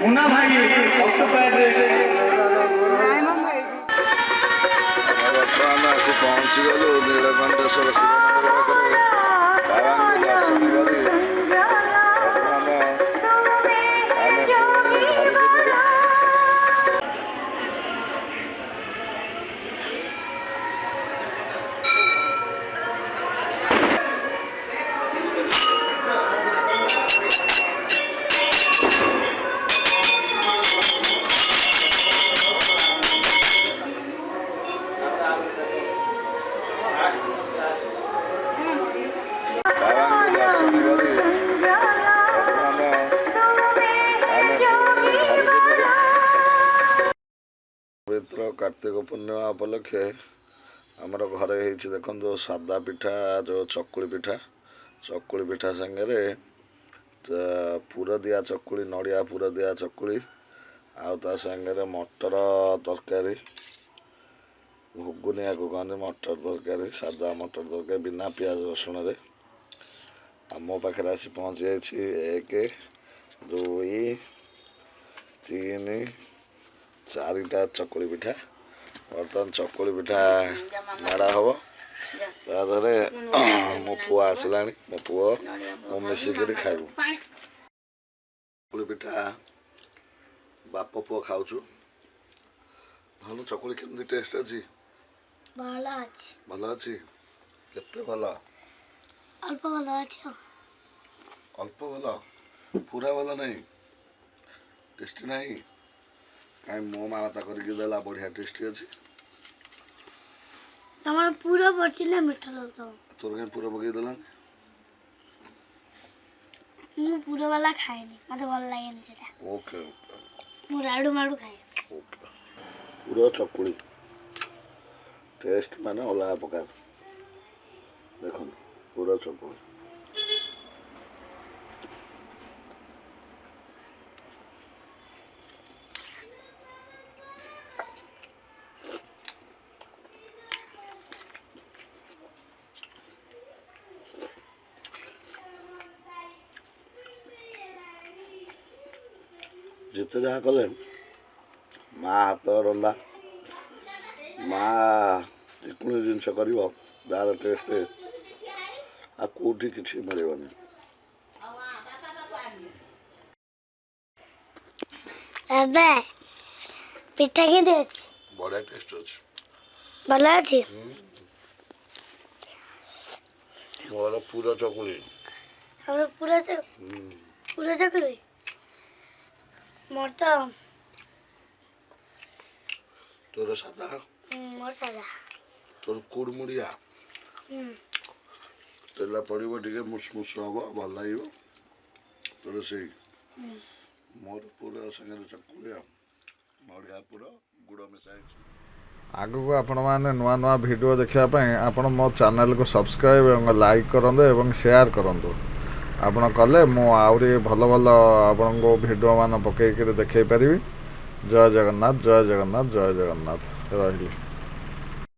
मुन्ना भाई आसी पहुँची गलु नीलकंठेश्वर शिव मंदिर पाखे बाबा दर्शन करी आम घर कार्तिक पूर्णिमा उपलक्षे आमर घरे देखो सादा पिठा जो चकुली पिठा संगे पुर दिया चकुली नड़िया पुर दिया चकुली आउता संगे मटर तरकारी घुगुनिया को कहते मटर तरकारी सादा मटर तरकारी बिना पियाज रसुण रे मो पाखे आसी पहुँची जाइए 1 2 3 4टा चकुली पिठा बर्तमान चकुली पिठा माड़ा हम तादे मो पुआ आसला मो पुओ मो मिसिक खाइबू चकुली पिठा बाप पुओ खाऊछु भल चकुली केमती टेस्ट अच्छी भल अच्छी केते भल अल्प भल अच्छी अल्प भल पूरा भल नहीं टेस्टी नहीं कहीं मो माता करके देला बढ़िया टेस्टी अच्छी तमार पूरा पड़छि ना मीठा लगता तोर कहीं पूरा पकई देला मु पूरा वाला खाएनी मते भल लागेनी सेटा ओके मु राडू माडू खाए पूरा चकुली टेस्ट माने अलग प्रकार देखो पूरा चकुली जिते जहाँ कले माँ हाथ रंधा माँ जेको जिनस कर जार टेस्ट आ कौटी किसी मिलनी पिठा के बढ़िया टेस्ट अच्छे भल अच्छी मोर पूरा चकुली हमरा पूरा चकुली मोर तो तोर सादा मोर सादा तोर कुड़मुड़िया तेल पड़ो टे मुसमुस हम भल लगे तोर से मोर पूरा संगे चकुलिया नड़िया पूरा गुड़ मिसाई आगु को आपण मैंने नुआ नुआ वीडियो देखापी आपण मो चैनल को सब्सक्राइब और लाइक करूँ और शेयर करूँ आपण कले मु आहरी भल भल आपण को वीडियो मान पकईकि देखई पारि। जय जगन्नाथ जय जगन्नाथ जय जगन्नाथ रही।